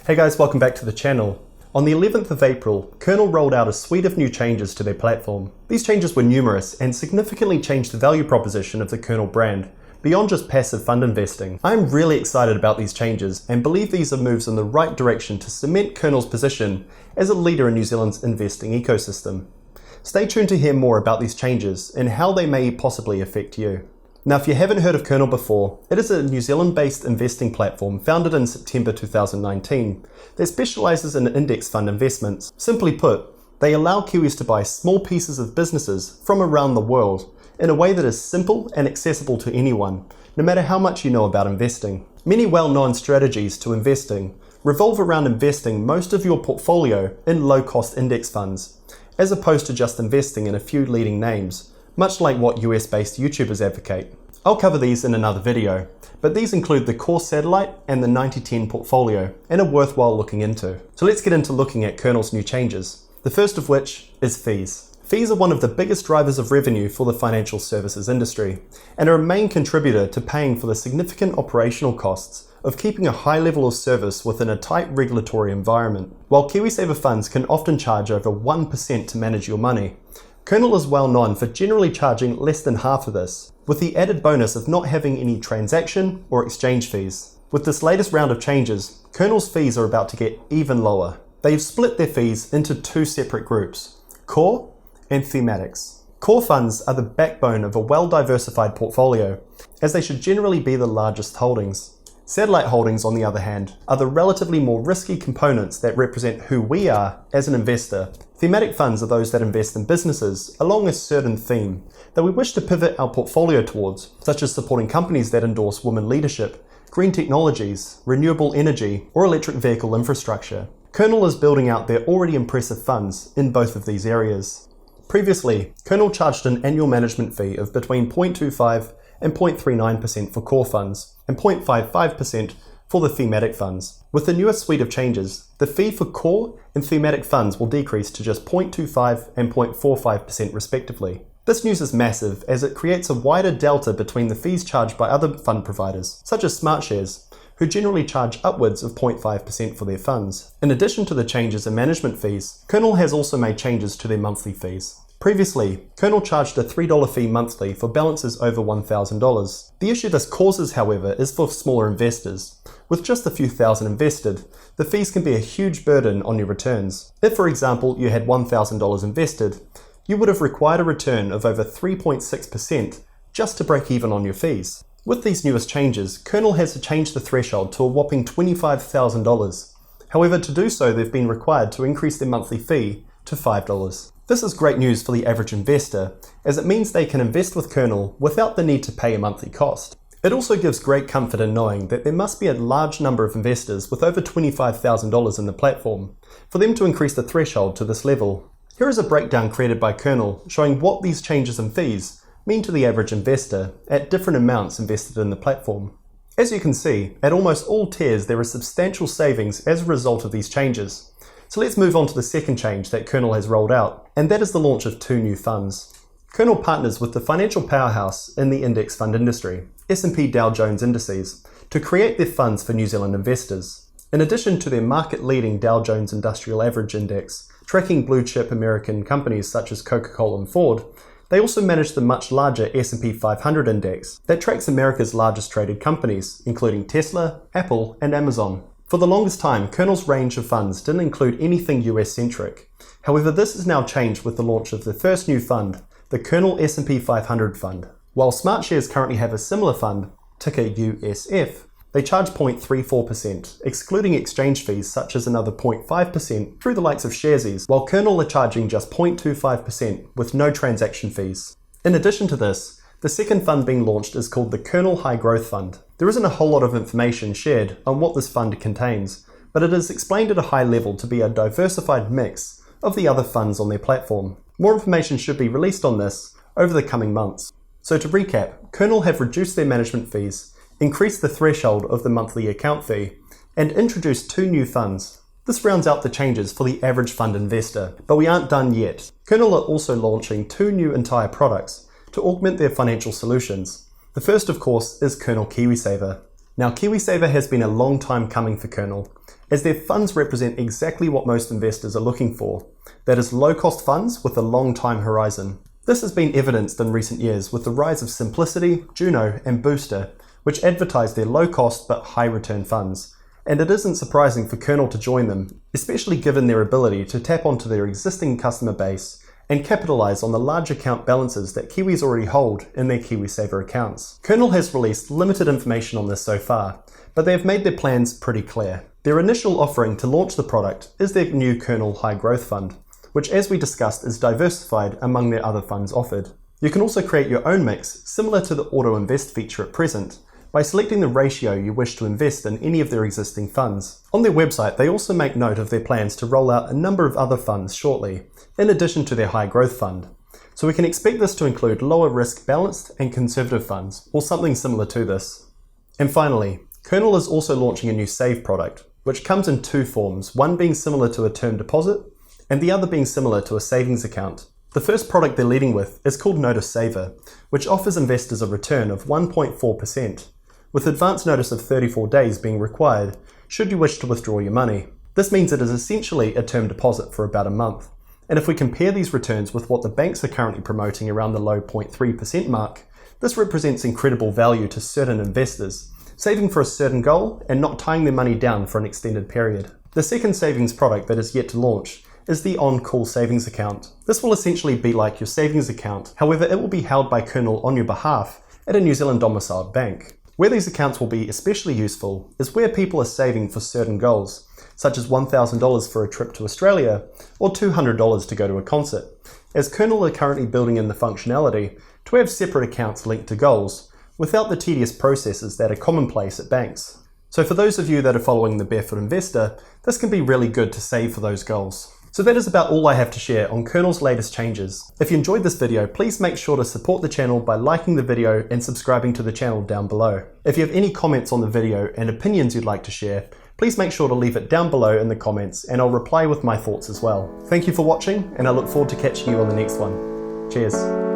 Hey guys, welcome back to the channel. On the 11th of April, Kernel rolled out a suite of new changes to their platform. These changes were numerous and significantly changed the value proposition of the Kernel brand, beyond just passive fund investing. I'm really excited about these changes and believe these are moves in the right direction to cement Kernel's position as a leader in New Zealand's investing ecosystem. Stay tuned to hear more about these changes and how they may possibly affect you. Now, if you haven't heard of Kernel before, it is a New Zealand-based investing platform founded in September 2019 that specialises in index fund investments. Simply put, they allow Kiwis to buy small pieces of businesses from around the world in a way that is simple and accessible to anyone, no matter how much you know about investing. Many well-known strategies to investing revolve around investing most of your portfolio in low-cost index funds, as opposed to just investing in a few leading names, much like what US-based YouTubers advocate. I'll cover these in another video, but these include the core satellite and the 90-10 portfolio, and are worthwhile looking into. So let's get into looking at Kernel's new changes. The first of which is fees. Fees are one of the biggest drivers of revenue for the financial services industry, and are a main contributor to paying for the significant operational costs of keeping a high level of service within a tight regulatory environment. While Kiwisaver funds can often charge over 1% to manage your money, Kernel is well known for generally charging less than half of this, with the added bonus of not having any transaction or exchange fees. With this latest round of changes, Kernel's fees are about to get even lower. They've split their fees into two separate groups, core and thematics. Core funds are the backbone of a well-diversified portfolio, as they should generally be the largest holdings. Satellite holdings, on the other hand, are the relatively more risky components that represent who we are as an investor. Thematic funds are those that invest in businesses along a certain theme that we wish to pivot our portfolio towards, such as supporting companies that endorse women leadership, green technologies, renewable energy, or electric vehicle infrastructure. Kernel is building out their already impressive funds in both of these areas. Previously, Kernel charged an annual management fee of between 0.25 and 0.39% for core funds, and 0.55% for the thematic funds. With the newest suite of changes, the fee for core and thematic funds will decrease to just 0.25 and 0.45% respectively. This news is massive as it creates a wider delta between the fees charged by other fund providers, such as SmartShares, who generally charge upwards of 0.5% for their funds. In addition to the changes in management fees, Kernel has also made changes to their monthly fees. Previously, Kernel charged a $3 fee monthly for balances over $1,000. The issue this causes, however, is for smaller investors. With just a few thousand invested, the fees can be a huge burden on your returns. If, for example, you had $1,000 invested, you would have required a return of over 3.6% just to break even on your fees. With these newest changes, Kernel has changed the threshold to a whopping $25,000. However, to do so, they've been required to increase their monthly fee to $5. This is great news for the average investor, as it means they can invest with Kernel without the need to pay a monthly cost. It also gives great comfort in knowing that there must be a large number of investors with over $25,000 in the platform for them to increase the threshold to this level. Here is a breakdown created by Kernel showing what these changes in fees mean to the average investor at different amounts invested in the platform. As you can see, at almost all tiers there is substantial savings as a result of these changes. So let's move on to the second change that Kernel has rolled out, and that is the launch of two new funds. Kernel partners with the financial powerhouse in the index fund industry, S&P Dow Jones Indices, to create their funds for New Zealand investors. In addition to their market-leading Dow Jones Industrial Average Index, tracking blue-chip American companies such as Coca-Cola and Ford, they also manage the much larger S&P 500 index that tracks America's largest traded companies, including Tesla, Apple, and Amazon. For the longest time, Kernel's range of funds didn't include anything US-centric. However, this has now changed with the launch of the first new fund, the Kernel S&P 500 Fund. While SmartShares currently have a similar fund, ticker USF, they charge 0.34%, excluding exchange fees such as another 0.5% through the likes of Sharesies, while Kernel are charging just 0.25% with no transaction fees. In addition to this, the second fund being launched is called the Kernel High Growth Fund. There isn't a whole lot of information shared on what this fund contains, but it is explained at a high level to be a diversified mix of the other funds on their platform. More information should be released on this over the coming months. So to recap, Kernel have reduced their management fees, increased the threshold of the monthly account fee, and introduced two new funds. This rounds out the changes for the average fund investor, but we aren't done yet. Kernel are also launching two new entire products to augment their financial solutions. The first, of course, is Kernel Kiwisaver. Now, Kiwisaver has been a long time coming for Kernel, as their funds represent exactly what most investors are looking for. That is low-cost funds with a long time horizon. This has been evidenced in recent years with the rise of Simplicity, Juno, and Booster, which advertise their low-cost but high-return funds. And it isn't surprising for Kernel to join them, especially given their ability to tap onto their existing customer base and capitalize on the large account balances that Kiwis already hold in their Kiwisaver accounts. Kernel has released limited information on this so far, but they have made their plans pretty clear. Their initial offering to launch the product is their new Kernel High Growth Fund, which, as we discussed, is diversified among their other funds offered. You can also create your own mix, similar to the Auto Invest feature at present, by selecting the ratio you wish to invest in any of their existing funds. On their website, they also make note of their plans to roll out a number of other funds shortly, in addition to their High Growth Fund. So we can expect this to include lower risk balanced and conservative funds, or something similar to this. And finally, Kernel is also launching a new Save product, which comes in two forms, one being similar to a term deposit, and the other being similar to a savings account. The first product they're leading with is called Notice Saver, which offers investors a return of 1.4%. with advance notice of 34 days being required should you wish to withdraw your money. This means it is essentially a term deposit for about a month. And if we compare these returns with what the banks are currently promoting around the low 0.3% mark, this represents incredible value to certain investors, saving for a certain goal and not tying their money down for an extended period. The second savings product that is yet to launch is the on-call savings account. This will essentially be like your savings account, however it will be held by Kernel on your behalf at a New Zealand domiciled bank. Where these accounts will be especially useful is where people are saving for certain goals, such as $1,000 for a trip to Australia or $200 to go to a concert, as Kernel are currently building in the functionality to have separate accounts linked to goals, without the tedious processes that are commonplace at banks. So for those of you that are following the Barefoot Investor, this can be really good to save for those goals. So that is about all I have to share on Kernel's latest changes. If you enjoyed this video, please make sure to support the channel by liking the video and subscribing to the channel down below. If you have any comments on the video and opinions you'd like to share, please make sure to leave it down below in the comments and I'll reply with my thoughts as well. Thank you for watching, and I look forward to catching you on the next one. Cheers.